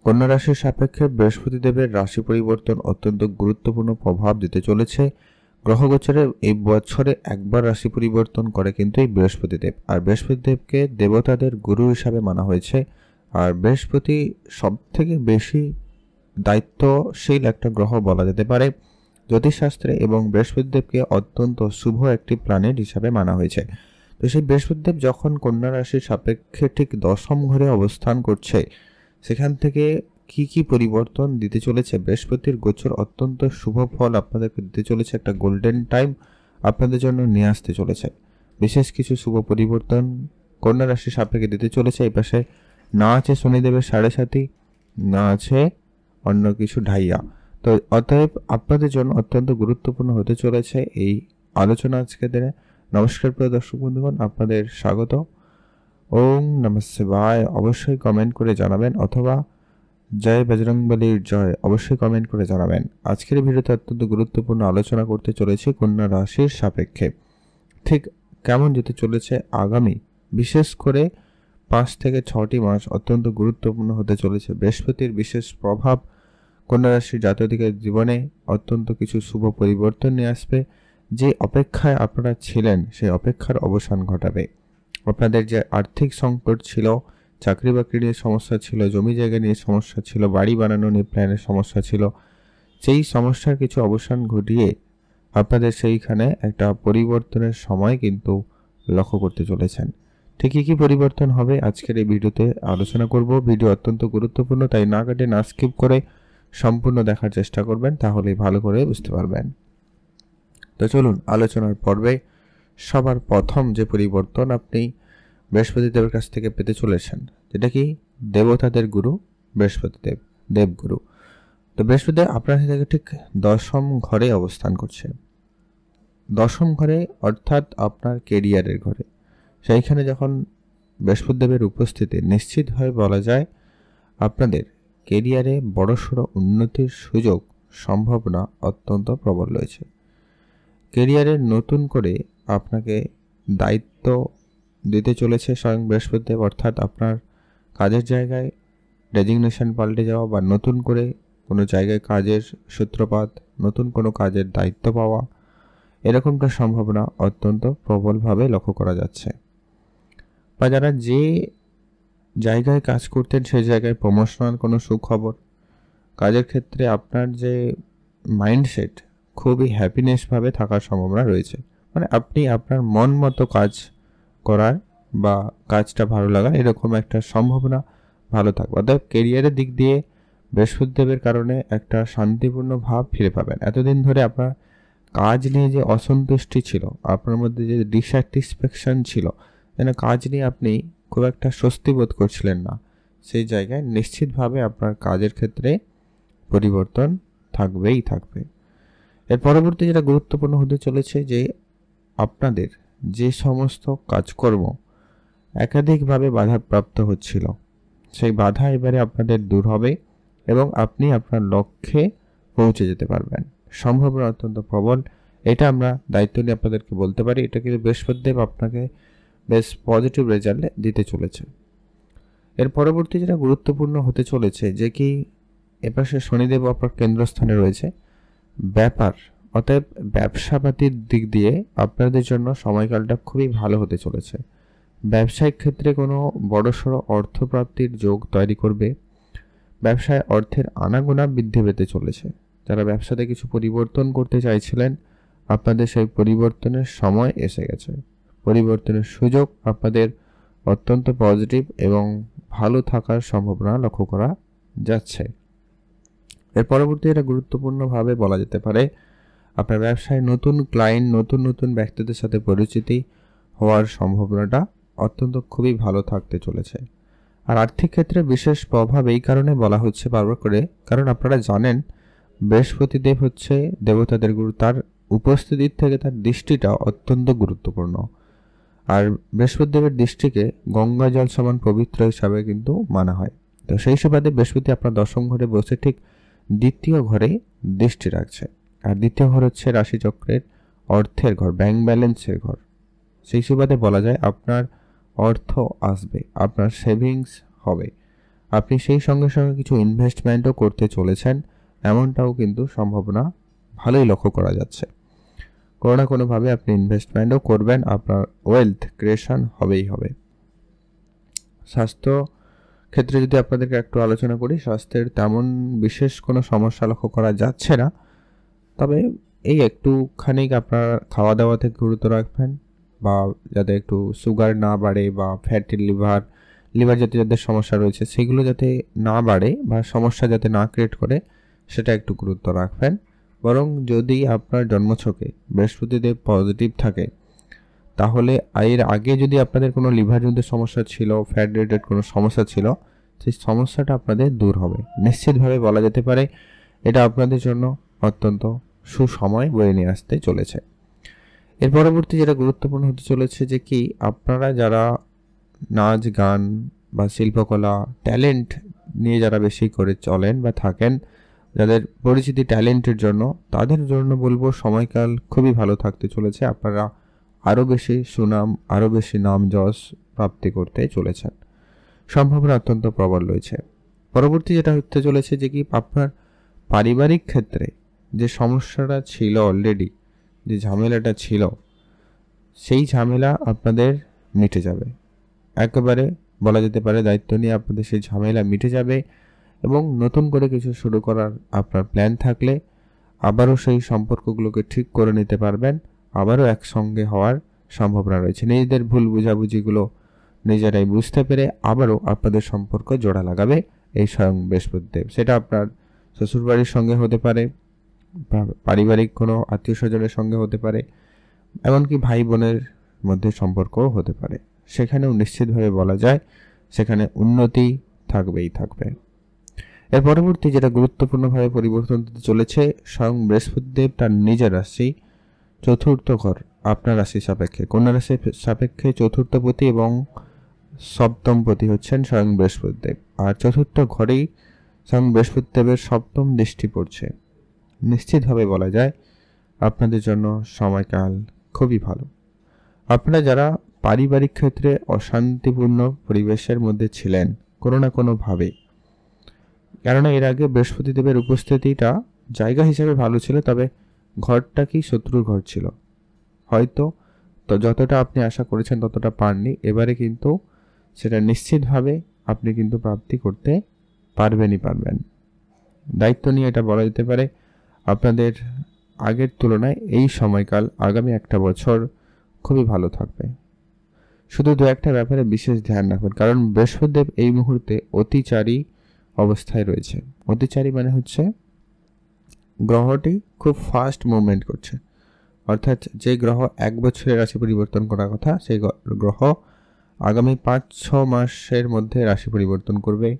কন্যা রাশির সাপেক্ষে বৃহস্পতিদেবের রাশি পরিবর্তন অত্যন্ত গুরুত্বপূর্ণ প্রভাব দিতে চলেছে। গ্রহগোচরে এই বছরে একবার রাশি পরিবর্তন করে কিন্তু এই বৃহস্পতিদেব, আর বৃহস্পতিদেবকে দেবতাদের গুরু হিসাবে মানা হয়েছে। আর বৃহস্পতি সব থেকে বেশি দায়িত্বশীল একটা গ্রহ বলা যেতে পারে জ্যোতিষশাস্ত্রে, এবং বৃহস্পতিদেবকে অত্যন্ত শুভ একটি প্ল্যানেট হিসাবে মানা হয়েছে। তো সেই বৃহস্পতিদেব যখন কন্যা রাশির সাপেক্ষে ঠিক দশম ঘরে অবস্থান করছে, সেখান থেকে কি কি পরিবর্তন দিতে চলেছে বৃহস্পতির গোচর অত্যন্ত শুভ ফল আপনাদেরকে দিতে চলেছে, একটা গোল্ডেন টাইম আপনাদের জন্য নিয়ে আসতে চলেছে। বিশেষ কিছু শুভ পরিবর্তন কন্যা রাশির সাপেক্ষে দিতে চলেছে। এই পাশে না আছে শনিদেবের 7.5, না আছে অন্য কিছু ঢাইয়া। তো অতএব আপনাদের জন্য অত্যন্ত গুরুত্বপূর্ণ হতে চলেছে এই আলোচনা আজকে দিনে। নমস্কার প্রিয় দর্শক বন্ধুগণ, আপনাদের স্বাগত। ওম নমঃ শিবায় অবশ্যই কমেন্ট করে জানাবেন, অথবা জয় বজরংবলীর জয় অবশ্যই কমেন্ট করে জানাবেন। আজকের ভিডিওতে অত্যন্ত গুরুত্বপূর্ণ আলোচনা করতে চলেছি কন্যা রাশির সাপেক্ষে ঠিক কেমন যেতে চলেছে আগামী বিশেষ করে 5 থেকে 6টি মাস অত্যন্ত গুরুত্বপূর্ণ হতে চলেছে। বৃহস্পতির বিশেষ প্রভাব কন্যা রাশির জাতকদের জীবনে অত্যন্ত কিছু শুভ পরিবর্তন নিয়ে আসবে। যে অপেক্ষায় আপনারা ছিলেন সেই অপেক্ষার অবসান ঘটাবে। আপনাদের যে আর্থিক সংকট ছিল, চাকরি বাকরি নিয়ে সমস্যা ছিল, জমি জায়গা নিয়ে সমস্যা ছিল, বাড়ি বানানো নিয়ে প্ল্যানের সমস্যা ছিল, সেই সমস্যার কিছু অবসান ঘটিয়ে আপনাদের সেইখানে একটা পরিবর্তনের সময় কিন্তু লক্ষ্য করতে চলেছেন। ঠিক কী পরিবর্তন হবে আজকের এই ভিডিওতে আলোচনা করব। ভিডিও অত্যন্ত গুরুত্বপূর্ণ, তাই না কেটে না স্কিপ করে সম্পূর্ণ দেখার চেষ্টা করবেন, তাহলেই ভালো করে বুঝতে পারবেন। তো চলুন আলোচনার পর্বে সবার প্রথম যে পরিবর্তন আপনি বৃহস্পতিদেবের কাছ থেকে পেতে চলেছেন, যেটা কি দেবতাদের গুরু বৃহস্পতিদেব, দেবগুরু। তো বৃহস্পতিদেব আপনার থেকে ঠিক দশম ঘরে অবস্থান করছে। দশম ঘরে অর্থাৎ আপনার কেরিয়ারের ঘরে। সেইখানে যখন বৃহস্পতিদেবের উপস্থিতি নিশ্চিতভাবে বলা যায় আপনাদের কেরিয়ারে বড়সড় উন্নতির সুযোগ সম্ভাবনা অত্যন্ত প্রবল রয়েছে। কেরিয়ারে নতুন করে আপনাকে দায়িত্ব দিতে চলেছে স্বয়ং বৃহস্পতিদেব, অর্থাৎ আপনার কাজের জায়গায় ডেজিগনেশন পাল্টে যাওয়া বা নতুন করে কোনো জায়গায় কাজের সূত্রপাত, নতুন কোনো কাজের দায়িত্ব পাওয়া, এরকমটা সম্ভাবনা অত্যন্ত প্রবলভাবে লক্ষ্য করা যাচ্ছে। বা যারা যে জায়গায় কাজ করতেন সেই জায়গায় প্রমোশনাল কোনো সুখবর, কাজের ক্ষেত্রে আপনার যে মাইন্ডসেট খুবই হ্যাপিনেসভাবে থাকার সম্ভাবনা রয়েছে। মানে আপনি আপনার মন মতো কাজ করার বা কাজটা ভালো লাগার এরকম একটা সম্ভাবনা ভালো থাকবে। অর্থাৎ কেরিয়ারের দিক দিয়ে বৃহস্পতিদেবের কারণে একটা শান্তিপূর্ণ ভাব ফিরে পাবেন। এতদিন ধরে আপনার কাজ নিয়ে যে অসন্তুষ্টি ছিল, আপনার মধ্যে যে ডিস্যাটিসফ্যাকশন ছিল, যেন কাজ নিয়ে আপনি খুব একটা স্বস্তি বোধ করছিলেন না, সেই জায়গায় নিশ্চিতভাবে আপনার কাজের ক্ষেত্রে পরিবর্তন থাকবেই থাকবে। এর পরবর্তী যেটা গুরুত্বপূর্ণ হতে চলেছে যে আপনাদের যে সমস্ত কাজকর্ম একাধিকভাবে বাধাপ্রাপ্ত হচ্ছিল, সেই বাধা এবারে আপনাদের দূর হবে এবং আপনি আপনার লক্ষ্যে পৌঁছে যেতে পারবেন। সম্ভাবনা অত্যন্ত প্রবল, এটা আমরা দায়িত্ব নিয়ে আপনাদেরকে বলতে পারি। এটা কিন্তু বৃহস্পতিদেব আপনাকে বেশ পজিটিভ রেজাল্ট দিতে চলেছে। এর পরবর্তী যেটা গুরুত্বপূর্ণ হতে চলেছে যে কি এপাশে শনিদেব আপনার কেন্দ্রস্থানে রয়েছে। ব্যাপার অতএব ব্যবসাপাতির দিক দিয়ে আপনাদের জন্য সময়কালটা খুবই ভালো হতে চলেছে। ব্যবসায়িক ক্ষেত্রে কোনো বড়সড় অর্থপ্রাপ্তির যোগ তৈরি করবে। ব্যবসায় অর্থের আনাগোনা বৃদ্ধি পেতে চলেছে। যারা ব্যবসাতে কিছু পরিবর্তন করতে চাইছিলেন, আপনাদের সেই পরিবর্তনের সময় এসে গেছে। পরিবর্তনের সুযোগ আপনাদের অত্যন্ত পজিটিভ এবং ভালো থাকার সম্ভাবনা লক্ষ্য করা যাচ্ছে। এর পরবর্তী এটা গুরুত্বপূর্ণভাবে বলা যেতে পারে আপনার ব্যবসায় নতুন ক্লায়েন্ট, নতুন নতুন ব্যক্তিদের সাথে পরিচিতি হওয়ার সম্ভাবনাটা অত্যন্ত খুবই ভালো থাকতে চলেছে। আর আর্থিক ক্ষেত্রে বিশেষ প্রভাব এই কারণে বলা হচ্ছে বারবার করে, কারণ আপনারা জানেন বৃহস্পতিদেব হচ্ছে দেবতাদের গুরু, তার উপস্থিতির থেকে তার দৃষ্টিটা অত্যন্ত গুরুত্বপূর্ণ। আর বৃহস্পতিদেবের দৃষ্টিকে গঙ্গা জল সমান পবিত্র হিসাবে কিন্তু মানা হয়। তো সেই সুবাদে বৃহস্পতি আপনার দশম ঘরে বসে ঠিক দ্বিতীয় ঘরে দৃষ্টি রাখছে। আর দ্বিতীয় ঘর হচ্ছে রাশিচক্রের অর্থের ঘর, ব্যাংক ব্যালেন্সের ঘর। সেই সুবাদে বলা যায় আপনার অর্থ আসবে, আপনার সেভিংস হবে, আপনি সেই সঙ্গে সঙ্গে কিছু ইনভেস্টমেন্টও করতে চলেছেন, এমনটাও কিন্তু সম্ভাবনা ভালোই লক্ষ্য করা যাচ্ছে। কোনো না কোনোভাবে আপনি ইনভেস্টমেন্টও করবেন, আপনার ওয়েলথ ক্রিয়েশন হবেই হবে। স্বাস্থ্য ক্ষেত্রে যদি আপনাদেরকে একটু আলোচনা করি, স্বাস্থ্যের তেমন বিশেষ কোনো সমস্যা লক্ষ্য করা যাচ্ছে না, তবে এই একটুখানি আপনার খাওয়া দাওয়াতে গুরুত্ব রাখবেন, বা যাতে একটু সুগার না বাড়ে বা ফ্যাটি লিভার জাতীয় যাদের সমস্যা রয়েছে সেগুলো যাতে না বাড়ে বা সমস্যা যাতে না ক্রিয়েট করে, সেটা একটু গুরুত্ব রাখবেন। বরং যদি আপনার জন্মছকে বৃহস্পতিদেব পজিটিভ থাকে, তাহলে এর আগে যদি আপনাদের কোনো লিভার জনিত সমস্যা ছিল, ফ্যাট রিলেটেড কোনো সমস্যা ছিল, সেই সমস্যাটা আপনাদের দূর হবে। নিশ্চিতভাবে বলা যেতে পারে এটা আপনাদের জন্য অত্যন্ত সুসময় বয়ে নিয়ে আসতে চলেছে। এর পরবর্তী যেটা গুরুত্বপূর্ণ হতে চলেছে যে কি, আপনারা যারা নাচ গান বা শিল্পকলা ট্যালেন্ট নিয়ে যারা বেশি করে চলেন বা থাকেন, যাদের পরিচিতি ট্যালেন্টের জন্য, তাদের জন্য বলবো সময়কাল খুবই ভালো থাকতে চলেছে। আপনারা আরও বেশি সুনাম, আরও বেশি নাম যশ প্রাপ্তি করতে চলেছেন, সম্ভাবনা অত্যন্ত প্রবল রয়েছে। পরবর্তী যেটা হতে চলেছে যে কি, আপনার পারিবারিক ক্ষেত্রে যে সমস্যাটা ছিল, অলরেডি যে ঝামেলাটা ছিল, সেই ঝামেলা আপনাদের মিটে যাবে। একেবারে বলা যেতে পারে দায়িত্ব নিয়ে আপনাদের সেই ঝামেলা মিটে যাবে, এবং নতুন করে কিছু শুরু করার আপনার প্ল্যান থাকলে আবারও সেই সম্পর্কগুলোকে ঠিক করে নিতে পারবেন, আবারও একসঙ্গে হওয়ার সম্ভাবনা রয়েছে। নিজেদের ভুল বুঝাবুঝিগুলো নিজেরাই বুঝতে পেরে আবারও আপনাদের সম্পর্ক জোড়া লাগাবে এই স্বয়ং বৃহস্পতিদেব। সেটা আপনার শ্বশুরবাড়ির সঙ্গে হতে পারে, পারিবারিক কোনো আত্মীয় স্বজনের সঙ্গে হতে পারে, এমনকি ভাই বোনের মধ্যে সম্পর্কও হতে পারে। সেখানেও নিশ্চিতভাবে বলা যায় সেখানে উন্নতি থাকবেই থাকবে। এর পরবর্তী যেটা গুরুত্বপূর্ণভাবে পরিবর্তন হতে চলেছে, স্বয়ং বৃহস্পতিদেব তার নিজের রাশি চতুর্থ ঘর, আপনার রাশি সাপেক্ষে কন্যা রাশি সাপেক্ষে চতুর্থপতি এবং সপ্তমপতি হচ্ছেন স্বয়ং বৃহস্পতিদেব, আর চতুর্থ ঘরেই স্বয়ং বৃহস্পতিদেবের সপ্তম দৃষ্টি পড়ছে। নিশ্চিতভাবে বলা যায় আপনাদের জন্য সময়কাল খুবই ভালো। আপনারা যারা পারিবারিক ক্ষেত্রে অশান্তিপূর্ণ পরিবেশের মধ্যে ছিলেন কোনো না কোনোভাবে, কেননা এর আগে বৃহস্পতিদেবের উপস্থিতিটা জায়গা হিসেবে ভালো ছিল, তবে ঘরটা কি শত্রুর ঘর ছিল, হয়তো তো যতটা আপনি আশা করেছেন ততটা পাননি। এবারে কিন্তু সেটা নিশ্চিতভাবে আপনি কিন্তু প্রাপ্তি করতে পারবেন। দায়িত্ব নিয়ে এটা বলা যেতে পারে আপনাদের আগের তুলনায় এই সময়কাল আগামী একটা বছর খুবই ভালো থাকবে। শুধু দু একটা ব্যাপারে বিশেষ ধ্যান রাখবেন, কারণ বৃহস্পতিদেব এই মুহূর্তে অতিচারী অবস্থায় রয়েছে। অতিচারী মানে হচ্ছে গ্রহটি খুব ফাস্ট মুভমেন্ট করছে, অর্থাৎ যে গ্রহ এক বছরে রাশি পরিবর্তন করার কথা, সেই গ্রহ আগামী 5-6 মাসের মধ্যে রাশি পরিবর্তন করবে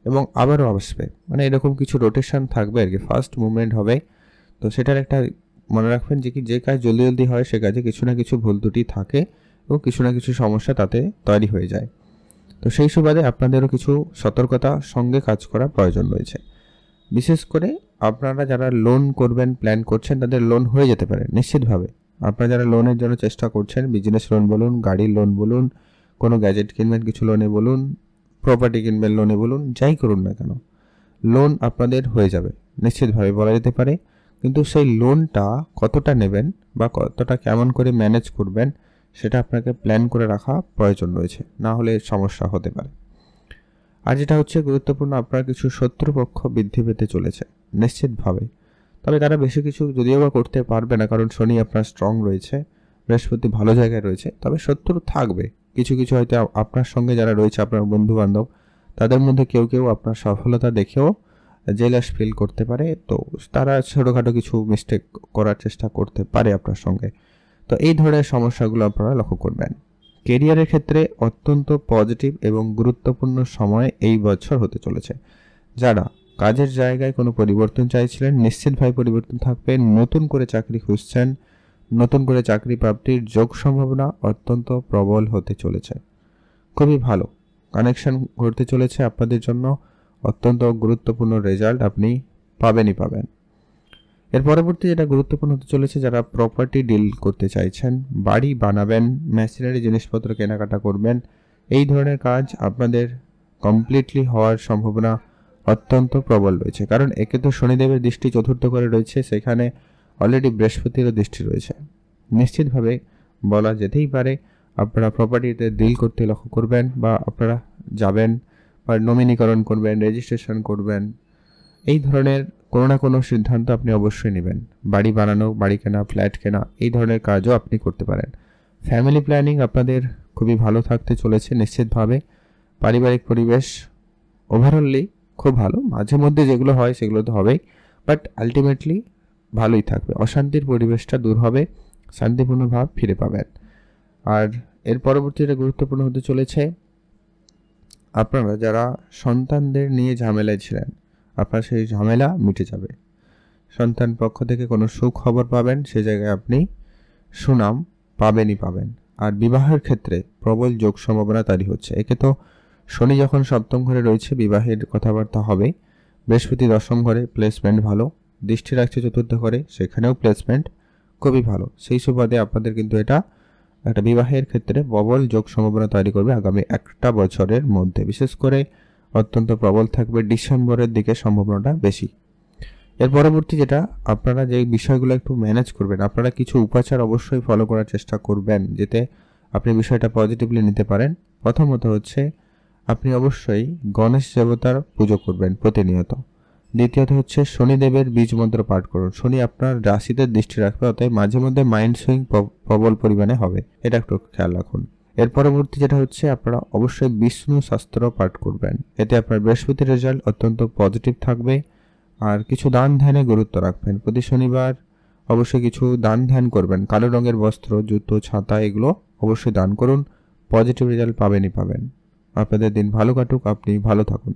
এবং আবারও আসবে। মানে এরকম কিছু রোটেশন থাকবে আর কি, ফাস্ট মুভমেন্ট হবে। তো সেটার একটা মনে রাখবেন যে কি, যে কাজ জলদি জলদি হয় সে কাজে কিছু না কিছু ভুল ত্রুটি থাকে এবং কিছু না কিছু সমস্যা তাতে তৈরি হয়ে যায়। তো সেই সুবাদে আপনাদেরও কিছু সতর্কতার সঙ্গে কাজ করা প্রয়োজন রয়েছে। বিশেষ করে আপনারা যারা লোন করবেন প্ল্যান করছেন, তাদের লোন হয়ে যেতে পারে নিশ্চিতভাবে। আপনারা যারা লোনের জন্য চেষ্টা করছেন, বিজনেস লোন বলুন, গাড়ির লোন বলুন, কোনো গ্যাজেট কিনবেন কিছু লোনে বলুন, প্রপার্টি কিনবেন লোনে বলুন, যাই করুন না কেন, লোন আপনাদের হয়ে যাবে নিশ্চিতভাবে বলা যেতে পারে। কিন্তু সেই লোনটা কতটা নেবেন বা কতটা কেমন করে ম্যানেজ করবেন, সেটা আপনাকে প্ল্যান করে রাখা প্রয়োজন রয়েছে, না হলে সমস্যা হতে পারে। আর যেটা হচ্ছে গুরুত্বপূর্ণ, আপনার কিছু শত্রুপক্ষ বৃদ্ধি পেতে চলেছে নিশ্চিতভাবে, তবে তারা বেশি কিছু যদিও বা করতে পারবে না, কারণ শনি আপনার স্ট্রং রয়েছে, বৃহস্পতি ভালো জায়গায় রয়েছে। তবে শত্রু থাকবে কিছু কিছু, হয়তো আপনার সঙ্গে যারা রয়েছে আপনার বন্ধু বান্ধব, তাদের মধ্যে কেউ কেউ আপনার সফলতা দেখেও জেলাস ফিল করতে পারে। তো তারা ছোটোখাটো কিছু মিস্টেক করার চেষ্টা করতে পারে আপনার সঙ্গে। তো এই ধরনের সমস্যাগুলো আপনারা লক্ষ্য করবেন। কেরিয়ারের ক্ষেত্রে অত্যন্ত পজিটিভ এবং গুরুত্বপূর্ণ সময় এই বছর হতে চলেছে। যারা কাজের জায়গায় কোনো পরিবর্তন চাইছিলেন, নিশ্চিতভাবে পরিবর্তন থাকবে। নতুন করে চাকরি খুঁজছেন, নতুন করে চাকরি প্রাপ্তির যোগ সম্ভাবনা অত্যন্ত প্রবল হতে চলেছে। খুবই ভালো কানেকশন ঘটতে চলেছে আপনাদের জন্য, অত্যন্ত গুরুত্বপূর্ণ রেজাল্ট আপনি পাবেন। এর পরবর্তী যেটা গুরুত্বপূর্ণ হতে চলেছে, যারা প্রপার্টি ডিল করতে চাইছেন, বাড়ি বানাবেন, মেশিনারি জিনিসপত্র কেনাকাটা করবেন, এই ধরনের কাজ আপনাদের কমপ্লিটলি হওয়ার সম্ভাবনা অত্যন্ত প্রবল রয়েছে, কারণ একে তো শনিদেবের দৃষ্টি চতুর্থ করে রয়েছে, সেখানে অলরেডি বৃহস্পতিরও দৃষ্টি রয়েছে। নিশ্চিতভাবে বলা যেতেই পারে আপনারা প্রপার্টিতে ডিল করতে লক্ষ্য করবেন, বা আপনারা যাবেন বা নমিনীকরণ করবেন, রেজিস্ট্রেশন করবেন, এই ধরনের কোনো না কোনো সিদ্ধান্ত আপনি অবশ্যই নেবেন। বাড়ি বানানো, বাড়ি কেনা, ফ্ল্যাট কেনা, এই ধরনের কাজও আপনি করতে পারেন। ফ্যামিলি প্ল্যানিং আপনাদের খুবই ভালো থাকতে চলেছে নিশ্চিতভাবে। পারিবারিক পরিবেশ ওভারঅলি খুব ভালো, মাঝে মধ্যে যেগুলো হয় সেগুলো তো হবেই, বাট আলটিমেটলি ভালোই থাকবে। অশান্তির পরিবেশটা দূর হবে, শান্তিপূর্ণ ভাব ফিরে পাবেন। আর এর পরবর্তীতে গুরুত্বপূর্ণ হতে চলেছে আপনারা যারা সন্তানদের নিয়ে ঝামেলায় ছিলেন, আপনার সেই ঝামেলা মিটে যাবে। সন্তান পক্ষ থেকে কোনো সুখবর পাবেন, সে জায়গায় আপনি সুনাম পাবেনই পাবেন। আর বিবাহের ক্ষেত্রে প্রবল যোগ সম্ভাবনা তৈরি হচ্ছে। একে তো শনি যখন সপ্তম ঘরে রয়েছে, বিবাহের কথাবার্তা হবে। বৃহস্পতি দশম ঘরে, প্লেসমেন্ট ভালো। দৃষ্টি রাখছে চতুর্থ ঘরে, সেখানেও প্লেসমেন্ট খুবই ভালো। সেই সুবাদে আপনাদের কিন্তু এটা একটা বিবাহের ক্ষেত্রে প্রবল যোগ সম্ভাবনা তৈরি করবে আগামী একটা বছরের মধ্যে। বিশেষ করে অত্যন্ত প্রবল থাকবে, ডিসেম্বরের দিকে সম্ভাবনাটা বেশি। এর পরবর্তী যেটা, আপনারা যে বিষয়গুলো একটু ম্যানেজ করবেন, আপনারা কিছু উপাচার অবশ্যই ফলো করার চেষ্টা করবেন যাতে আপনি বিষয়টা পজিটিভলি নিতে পারেন। প্রথমত হচ্ছে আপনি অবশ্যই গণেশ দেবতার পুজো করবেন প্রতিনিয়ত। দ্বিতীয়ত হচ্ছে শনিদেবের বীজ মন্ত্র পাঠ করুন। শনি আপনার রাশিতে দৃষ্টি রাখবে, অতএব মাঝে মধ্যে মাইন্ড সুইং প্রবল পরিমাণে হবে, এটা একটু খেয়াল রাখুন। এর পরবর্তী যেটা হচ্ছে আপনারা অবশ্যই বিষ্ণু শাস্ত্র পাঠ করবেন, এতে আপনার বৃহস্পতির রেজাল্ট অত্যন্ত পজিটিভ থাকবে। আর কিছু দান ধ্যানে গুরুত্ব রাখবেন। প্রতি শনিবার অবশ্যই কিছু দান ধ্যান করবেন। কালো রঙের বস্ত্র, জুতো, ছাতা এগুলো অবশ্যই দান করুন, পজিটিভ রেজাল্ট পাবেনই পাবেন। আপনাদের দিন ভালো কাটুক, আপনি ভালো থাকুন।